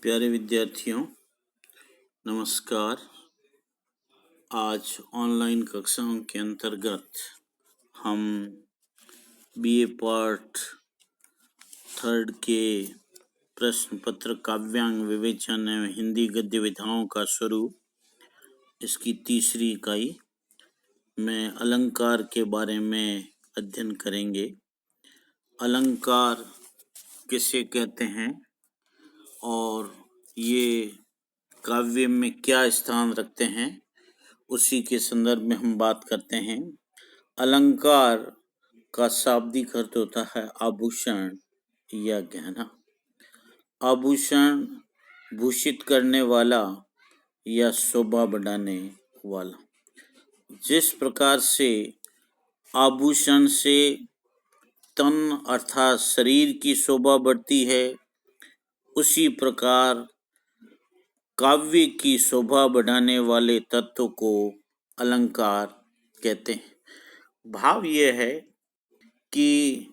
प्यारे विद्यार्थियों, नमस्कार। आज ऑनलाइन कक्षाओं के अंतर्गत हम बीए पार्ट 3 के प्रश्न पत्र काव्यांग विवेचन एवं हिंदी गद्य विधाओं का स्वरूप, इसकी तीसरी इकाई में अलंकार के बारे में अध्ययन करेंगे। अलंकार किसे कहते हैं और ये काव्य में क्या स्थान रखते हैं, उसी के संदर्भ में हम बात करते हैं। अलंकार का शाब्दिक अर्थ होता है आभूषण या गहना। आभूषण भूषित करने वाला या शोभा बढ़ाने वाला। जिस प्रकार से आभूषण से तन अर्थात शरीर की शोभा बढ़ती है, उसी प्रकार काव्य की शोभा बढ़ाने वाले तत्व को अलंकार कहते हैं। भाव यह है कि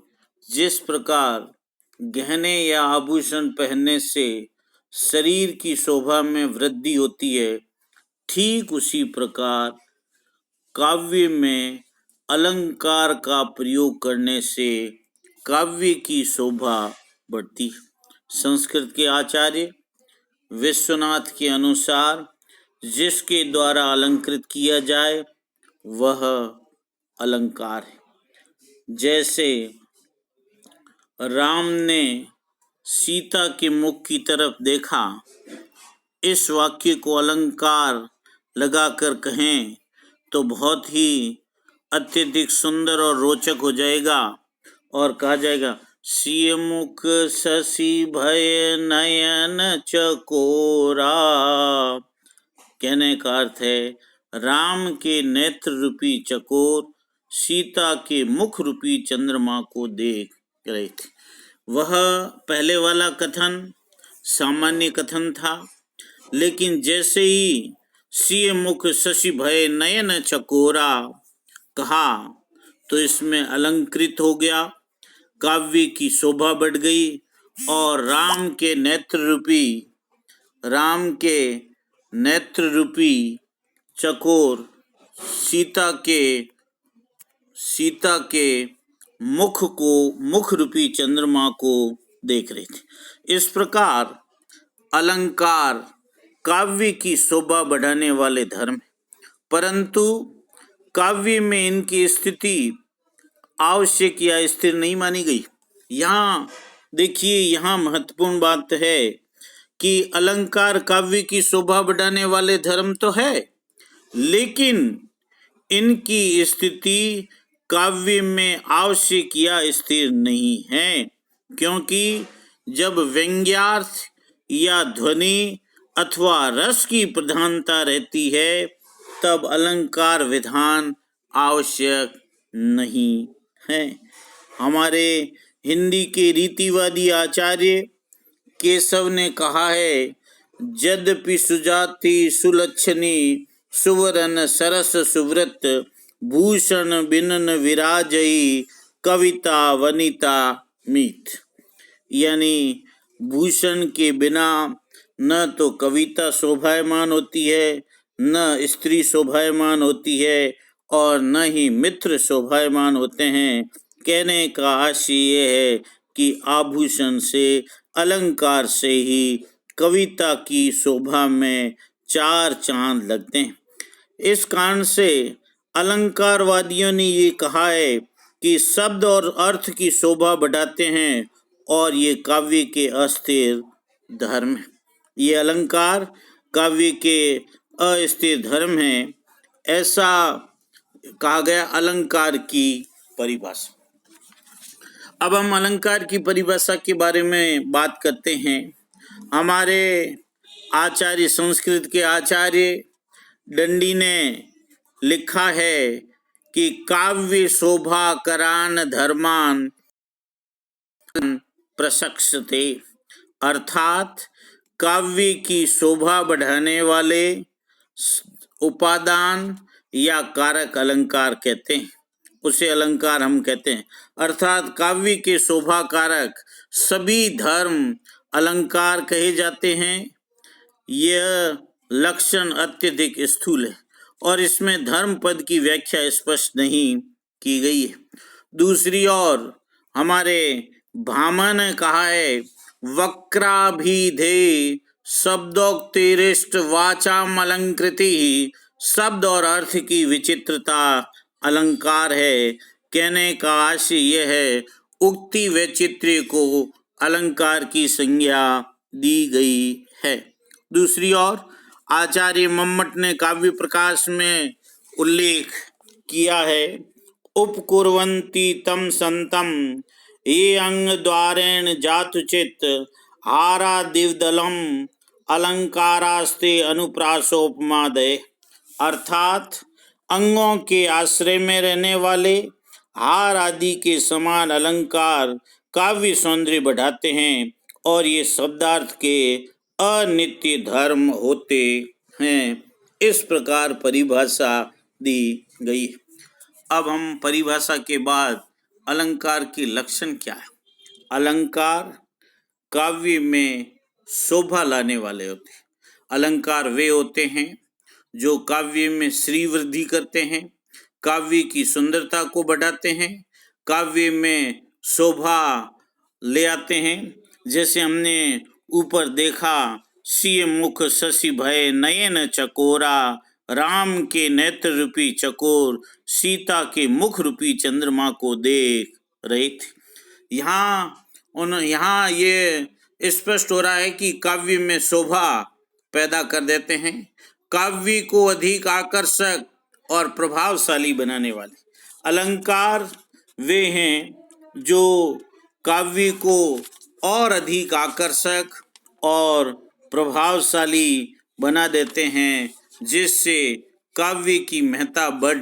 जिस प्रकार गहने या आभूषण पहनने से शरीर की शोभा में वृद्धि होती है, ठीक उसी प्रकार काव्य में अलंकार का प्रयोग करने से काव्य की शोभा बढ़ती है। संस्कृत के आचार्य विश्वनाथ के अनुसार जिसके द्वारा अलंकृत किया जाए वह अलंकार है। जैसे राम ने सीता के मुख की तरफ देखा, इस वाक्य को अलंकार लगाकर कहें तो बहुत ही अत्यधिक सुंदर और रोचक हो जाएगा और कहा जाएगा, सिय मुख शशि भय नयन चकोरा। कहने का अर्थ है, राम के नेत्र रूपी चकोर सीता के मुख रूपी चंद्रमा को देख रहे थे। वह पहले वाला कथन सामान्य कथन था, लेकिन जैसे ही सिय मुख शशि भय नयन चकोरा कहा तो इसमें अलंकृत हो गया, काव्य की शोभा बढ़ गई और राम के नेत्र रूपी चकोर सीता के मुख रूपी चंद्रमा को देख रहे थे। इस प्रकार अलंकार काव्य की शोभा बढ़ाने वाले धर्म है, परंतु काव्य में इनकी स्थिति आवश्यक या स्थिर नहीं मानी गई। यहाँ देखिए, यहाँ महत्वपूर्ण बात है कि अलंकार काव्य की शोभा बढ़ाने वाले धर्म तो है, लेकिन इनकी स्थिति काव्य में आवश्यक या स्थिर नहीं है, क्योंकि जब व्यंग्यार्थ या ध्वनि अथवा रस की प्रधानता रहती है तब अलंकार विधान आवश्यक नहीं है। हमारे हिंदी के रीतिवादी आचार्य केशव ने कहा है, यद्यपि सुजाति सुलक्षणी सुवरन सरस सुव्रत भूषण बिनन विराजई कविता वनिता मीत। यानी भूषण के बिना न तो कविता शोभायमान होती है, न स्त्री शोभायमान होती है और न ही मित्र शोभायमान होते हैं। कहने का आशय यह है कि आभूषण से अलंकार से ही कविता की शोभा में चार चांद लगते हैं। इस कारण से अलंकारवादियों ने ये कहा है कि शब्द और अर्थ की शोभा बढ़ाते हैं और ये काव्य के अस्थिर धर्म है। ये अलंकार काव्य के अस्थिर धर्म है, ऐसा कहा गया अलंकार की परिभाषा। अब हम अलंकार की परिभाषा के बारे में बात करते हैं। हमारे आचार्य संस्कृत के आचार्य दंडी ने लिखा है कि काव्य शोभा करान धर्मान प्रशक्षते, अर्थात काव्य की शोभा बढ़ाने वाले उपादान या कारक अलंकार कहते हैं, उसे अलंकार हम कहते हैं। अर्थात काव्य के शोभा कारक सभी धर्म अलंकार कहे जाते हैं। यह लक्षण अत्यधिक स्थूल है और इसमें धर्म पद की व्याख्या स्पष्ट नहीं की गई है। दूसरी ओर हमारे भामा ने कहा है, वक्राभिधेय शब्दोक्तिरिष्ट वाचाम अलंकृति, शब्द और अर्थ की विचित्रता अलंकार है। कहने का आशय यह है, उक्ति वैचित्र्य को अलंकार की संज्ञा दी गई है। दूसरी ओर आचार्य मम्मट ने काव्य प्रकाश में उल्लेख किया है, उपकुर्वन्ति तम संतम ये अंग द्वारेण जातुचित आरादिवदलम अलंकारास्ते अनुप्रासोपमादय, अर्थात अंगों के आश्रय में रहने वाले हार आदि के समान अलंकार काव्य सौंदर्य बढ़ाते हैं और ये शब्दार्थ के अनित्य धर्म होते हैं। इस प्रकार परिभाषा दी गई। अब हम परिभाषा के बाद अलंकार के लक्षण क्या है। अलंकार काव्य में शोभा लाने वाले होते हैं। अलंकार वे होते हैं जो काव्य में श्री वृद्धि करते हैं, काव्य की सुंदरता को बढ़ाते हैं, काव्य में शोभा ले आते हैं। जैसे हमने ऊपर देखा, सिय मुख शशि भय नयन चकोरा, राम के नेत्र रूपी चकोर सीता के मुख रूपी चंद्रमा को देख रहे थे। यहाँ ये स्पष्ट हो रहा है कि काव्य में शोभा पैदा कर देते हैं, काव्य को अधिक आकर्षक और प्रभावशाली बनाने वाले। अलंकार वे हैं जो काव्य को और अधिक आकर्षक और प्रभावशाली बना देते हैं, जिससे काव्य की महत्ता बढ़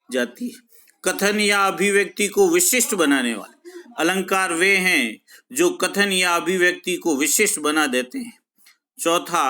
जाती है। कथन या अभिव्यक्ति को विशिष्ट बनाने वाले अलंकार वे हैं जो कथन या अभिव्यक्ति को विशिष्ट बना देते हैं। चौथा,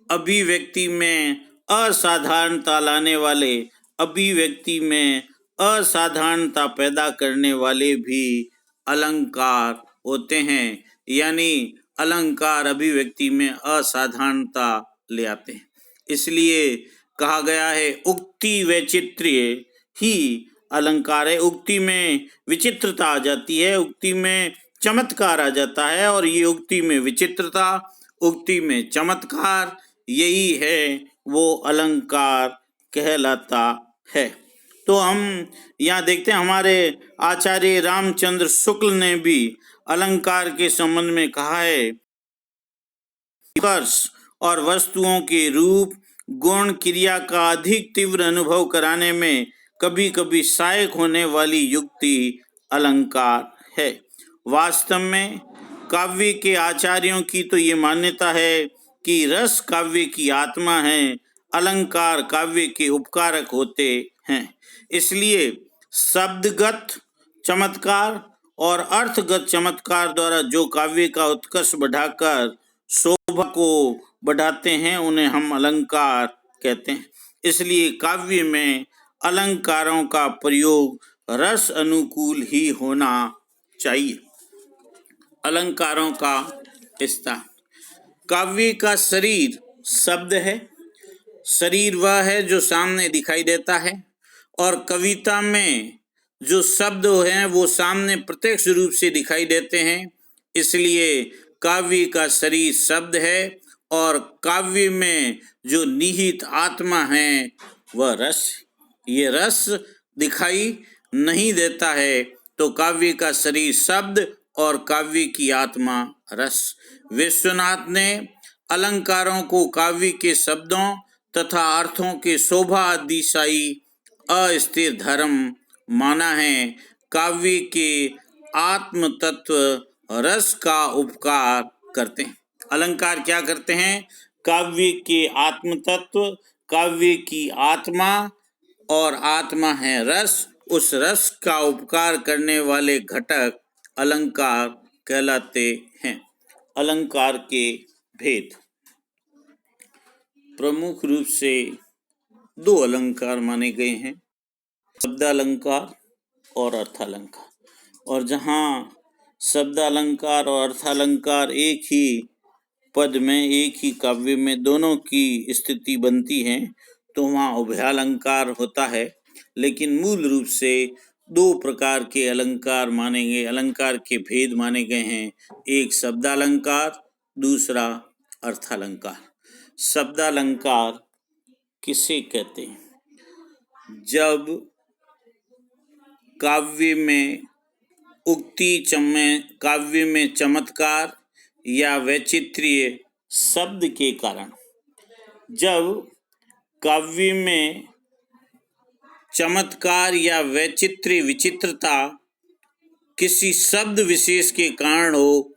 अभिव्यक्ति में असाधारणता लाने वाले, अभिव्यक्ति में असाधारणता पैदा करने वाले भी अलंकार होते हैं। यानी अलंकार अभिव्यक्ति में असाधारणता ले आते हैं। इसलिए कहा गया है, उक्ति वैचित्र्य ही अलंकार है। उक्ति में विचित्रता आ जाती है, उक्ति में चमत्कार आ जाता है, और ये उक्ति में विचित्रता, उक्ति में चमत्कार, यही है वो अलंकार कहलाता है। तो हम यहाँ देखते हैं, हमारे आचार्य रामचंद्र शुक्ल ने भी अलंकार के संबंध में कहा है, स्पर्श और वस्तुओं के रूप गुण क्रिया का अधिक तीव्र अनुभव कराने में कभी कभी सहायक होने वाली युक्ति अलंकार है। वास्तव में काव्य के आचार्यों की तो ये मान्यता है कि रस काव्य की आत्मा है, अलंकार काव्य के उपकारक होते हैं। इसलिए शब्दगत चमत्कार और अर्थगत चमत्कार द्वारा जो काव्य का उत्कर्ष बढ़ाकर शोभा को बढ़ाते हैं, उन्हें हम अलंकार कहते हैं। इसलिए काव्य में अलंकारों का प्रयोग रस अनुकूल ही होना चाहिए। अलंकारों का स्थान, काव्य का शरीर शब्द है। शरीर वह है जो सामने दिखाई देता है, और कविता में जो शब्द हैं वो सामने प्रत्यक्ष रूप से दिखाई देते हैं। इसलिए काव्य का शरीर शब्द है, और काव्य में जो निहित आत्मा है वह रस। ये रस दिखाई नहीं देता है, तो काव्य का शरीर शब्द और काव्य की आत्मा रस। विश्वनाथ ने अलंकारों को काव्य के शब्दों तथा अर्थों के शोभा अतिशायी अस्थिर धर्म माना है। काव्य के आत्म तत्व रस का उपकार करते हैं। अलंकार क्या करते हैं? काव्य के आत्म तत्व, काव्य की आत्मा, और आत्मा है रस, उस रस का उपकार करने वाले घटक अलंकार कहलाते हैं। अलंकार के भेद, प्रमुख रूप से दो अलंकार माने गए हैं, शब्दालंकार और अर्थालंकार। और जहाँ शब्दालंकार और अर्थालंकार एक ही पद में एक ही काव्य में दोनों की स्थिति बनती है तो वहाँ उभयालंकार होता है। लेकिन मूल रूप से दो प्रकार के अलंकार माने गए, अलंकार के भेद माने गए हैं। एक शब्दालंकार, दूसरा अर्थालंकार। शब्दालंकार किसे कहते हैं? जब काव्य में काव्य में चमत्कार या वैचित्र्य शब्द के कारण, जब काव्य में चमत्कार या वैचित्र्य विचित्रता किसी शब्द विशेष के कारण हो,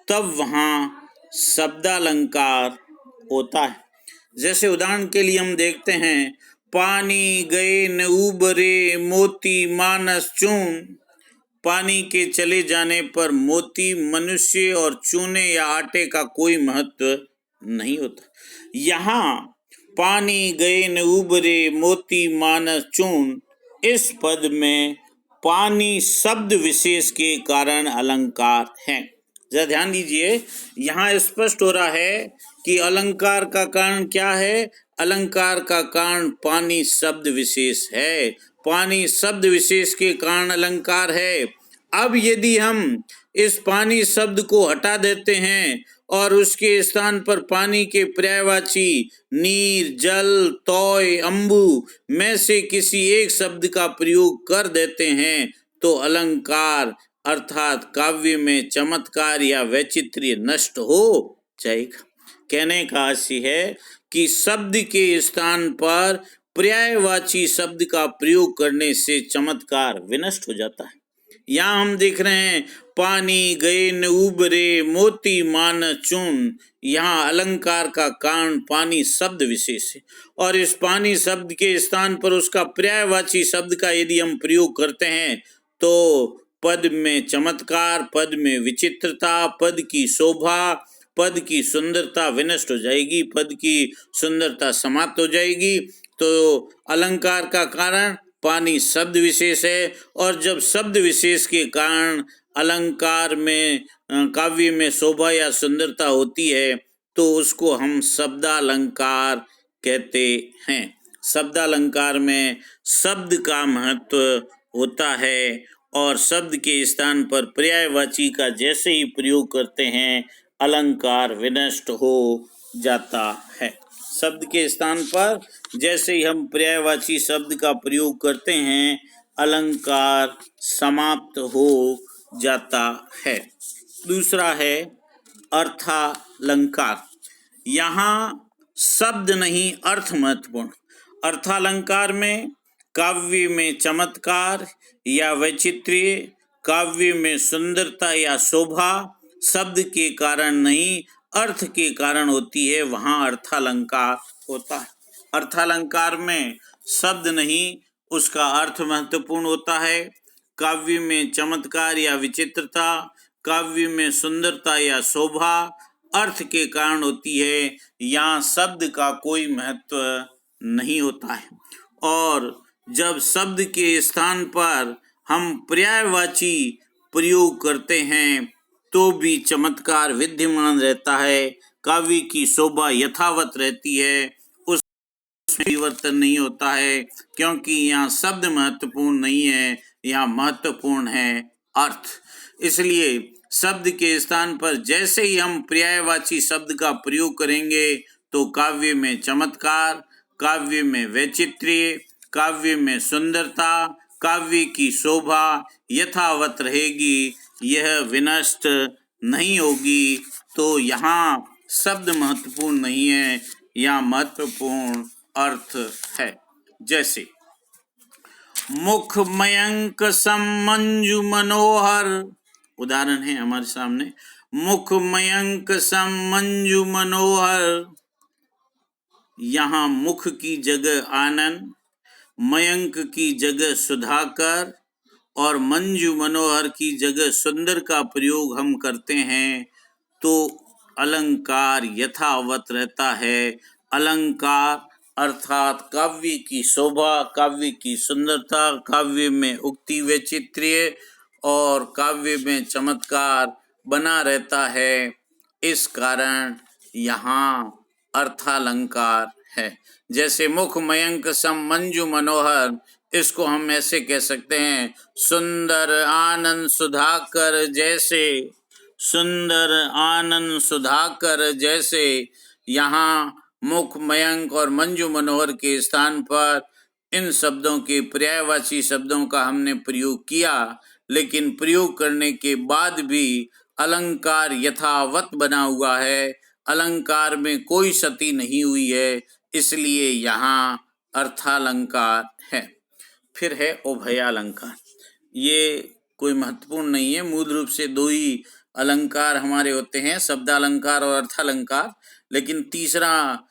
तब वहाँ शब्दालंकार होता है। जैसे उदाहरण के लिए हम देखते हैं, पानी गए न उबरे मोती मानस चून। पानी के चले जाने पर मोती, मनुष्य और चूने या आटे का कोई महत्व नहीं होता। यहाँ पानी गए न उबरे मोती मानस चून, इस पद में पानी शब्द विशेष के कारण अलंकार है। जरा ध्यान दीजिए, यहाँ स्पष्ट हो रहा है कि अलंकार का कारण क्या है? अलंकार का कारण पानी शब्द विशेष है। पानी शब्द विशेष के कारण अलंकार है। अब यदि हम इस पानी शब्द को हटा देते हैं और उसके स्थान पर पानी के पर्यायवाची नीर, जल, तोय, अम्बु में से किसी एक शब्द का प्रयोग कर देते हैं तो अलंकार अर्थात काव्य में चमत्कार या वैचित्र्य नष्ट हो जाएगा। कहने का आशय है कि शब्द के स्थान पर पर्यायवाची शब्द का प्रयोग करने से चमत्कार विनष्ट हो जाता है। यहाँ हम देख रहे हैं, पानी गए न उबरे मोती मान चून। यहाँ अलंकार का कारण पानी शब्द विशेष है और इस पानी शब्द के स्थान पर उसका पर्यायवाची शब्द का यदि हम प्रयोग करते हैं तो पद में चमत्कार, पद में विचित्रता, पद की शोभा, पद की सुंदरता विनष्ट हो जाएगी, पद की सुंदरता समाप्त हो जाएगी। तो अलंकार का कारण पानी शब्द विशेष है और जब शब्द विशेष के कारण अलंकार में काव्य में शोभा या सुंदरता होती है तो उसको हम शब्दालंकार कहते हैं। शब्दालंकार में शब्द का महत्व होता है और शब्द के स्थान पर पर्यायवाची का जैसे ही प्रयोग करते हैं अलंकार विनष्ट हो जाता है। शब्द के स्थान पर जैसे ही हम पर्यायवाची शब्द का प्रयोग करते हैं अलंकार समाप्त हो जाता है। दूसरा है अर्थालंकार। यहाँ शब्द नहीं अर्थ महत्वपूर्ण। अर्थालंकार में काव्य में चमत्कार या वैचित्र्य, काव्य में सुंदरता या शोभा शब्द के कारण नहीं अर्थ के कारण होती है, वहाँ अर्थालंकार होता है। अर्थालंकार में शब्द नहीं उसका अर्थ महत्वपूर्ण होता है। काव्य में चमत्कार या विचित्रता, काव्य में सुंदरता या शोभा अर्थ के कारण होती है, यहाँ शब्द का कोई महत्व नहीं होता है। और जब शब्द के स्थान पर हम पर्यायवाची प्रयोग करते हैं तो भी चमत्कार विद्यमान रहता है, काव्य की शोभा यथावत रहती है, उसमें परिवर्तन नहीं होता है, क्योंकि यहाँ शब्द महत्वपूर्ण नहीं है, यहाँ महत्वपूर्ण है अर्थ। इसलिए शब्द के स्थान पर जैसे ही हम पर्यायवाची शब्द का प्रयोग करेंगे तो काव्य में चमत्कार, काव्य में वैचित्र्य, काव्य में सुंदरता, काव्य की शोभा यथावत रहेगी, यह विनष्ट नहीं होगी। तो यहाँ शब्द महत्वपूर्ण नहीं है, यहाँ महत्वपूर्ण अर्थ है। जैसे मुख मयंक सम मंजू मनोहर, उदाहरण है हमारे सामने, मुख मयंक सम मंजू मनोहर। यहाँ मुख की जगह आनंद, मयंक की जगह सुधाकर और मंजू मनोहर की जगह सुंदर का प्रयोग हम करते हैं तो अलंकार यथावत रहता है। अलंकार अर्थात काव्य की शोभा, काव्य की सुंदरता, काव्य में उक्ति वैचित्र्य और काव्य में चमत्कार बना रहता है। इस कारण यहाँ अर्थालंकार है। जैसे मुख मयंक सम मंजू मनोहर, इसको हम ऐसे कह सकते हैं, सुंदर आनंद सुधाकर जैसे, सुंदर आनंद सुधाकर जैसे। यहाँ मुख मयंक और मंजू मनोहर के स्थान पर इन शब्दों के पर्यायवाची शब्दों का हमने प्रयोग किया, लेकिन प्रयोग करने के बाद भी अलंकार यथावत बना हुआ है, अलंकार में कोई क्षति नहीं हुई है, इसलिए यहाँ अर्थालंकार है। फिर है उभयालंकार। ये कोई महत्वपूर्ण नहीं है, मूल रूप से दो ही अलंकार हमारे होते हैं, शब्दालंकार और अर्थालंकार, लेकिन तीसरा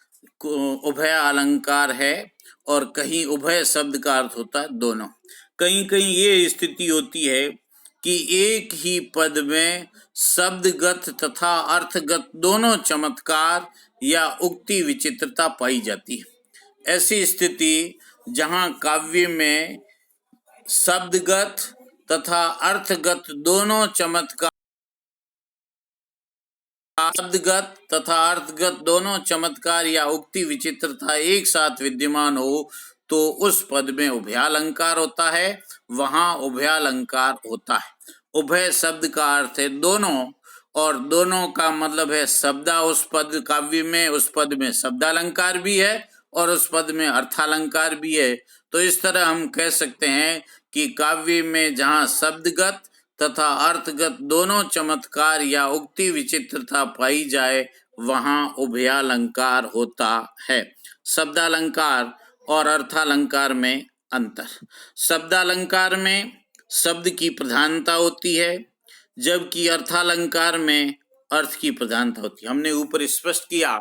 उभय अलंकार है और कहीं उभय शब्द का अर्थ होता है दोनों। कहीं कहीं ये स्थिति होती है कि एक ही पद में शब्दगत तथा अर्थगत दोनों चमत्कार या उक्ति विचित्रता पाई जाती है। ऐसी स्थिति जहाँ काव्य में शब्दगत तथा अर्थगत दोनों चमत्कार, शब्दगत तथा अर्थगत दोनों चमत्कार या उक्ति विचित्रता एक साथ विद्यमान हो तो उस पद में उभयालंकार होता है, वहां उभयालंकार होता है। उभय शब्द का अर्थ है दोनों, और दोनों का मतलब है शब्दा उस पद काव्य में, उस पद में शब्दालंकार भी है और उस पद में अर्थालंकार भी है। तो इस तरह हम कह सकते हैं कि काव्य में जहाँ शब्दगत तथा अर्थगत दोनों चमत्कार या उक्ति विचित्रता पाई जाए वहाँ उभयालंकार होता है। शब्दालंकार और अर्थालंकार में अंतर। शब्दालंकार में शब्द की प्रधानता होती है, जबकि अर्थालंकार में अर्थ की प्रधानता होती है। हमने ऊपर स्पष्ट किया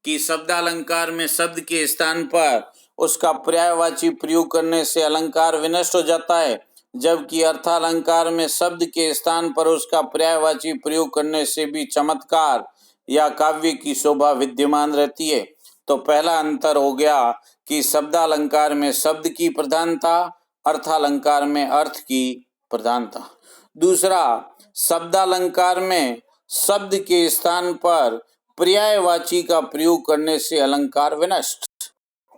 कि शब्दालंकार में शब्द के स्थान पर उसका पर्यायवाची प्रयोग करने से अलंकार विनष्ट हो जाता है, जबकि अर्थालंकार में शब्द के स्थान पर उसका पर्यायवाची प्रयोग करने से भी चमत्कार या काव्य की शोभा विद्यमान रहती है। तो पहला अंतर हो गया कि शब्दालंकार में शब्द की प्रधानता, अर्थालंकार में अर्थ की प्रधानता। दूसरा, शब्दालंकार में शब्द के स्थान पर पर्यायवाची का प्रयोग करने से अलंकार विनष्ट।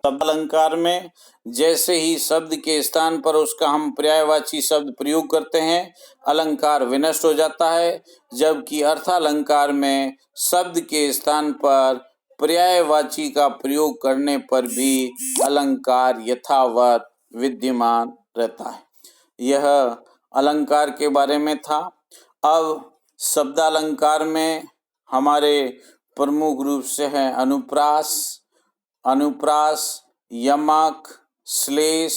शब्दालंकार में जैसे ही शब्द के स्थान पर उसका हम पर्यायवाची शब्द प्रयोग करते हैं, अलंकार विनष्ट हो जाता है, जबकि अर्थालंकार में शब्द के स्थान पर पर्यायवाची का प्रयोग करने पर भी अलंकार यथावत विद्यमान रहता है। यह अलंकार के बारे में था। अब शब्दालंकार में हमारे प्रमुख रूप से हैं अनुप्रास, अनुप्रास, यमक, श्लेष,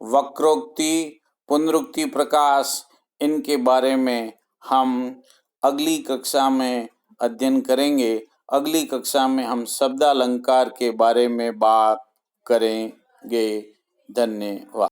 वक्रोक्ति, पुनरुक्ति, प्रकाश, इनके बारे में हम अगली कक्षा में अध्ययन करेंगे। अगली कक्षा में हम शब्दालंकार के बारे में बात करेंगे। धन्यवाद।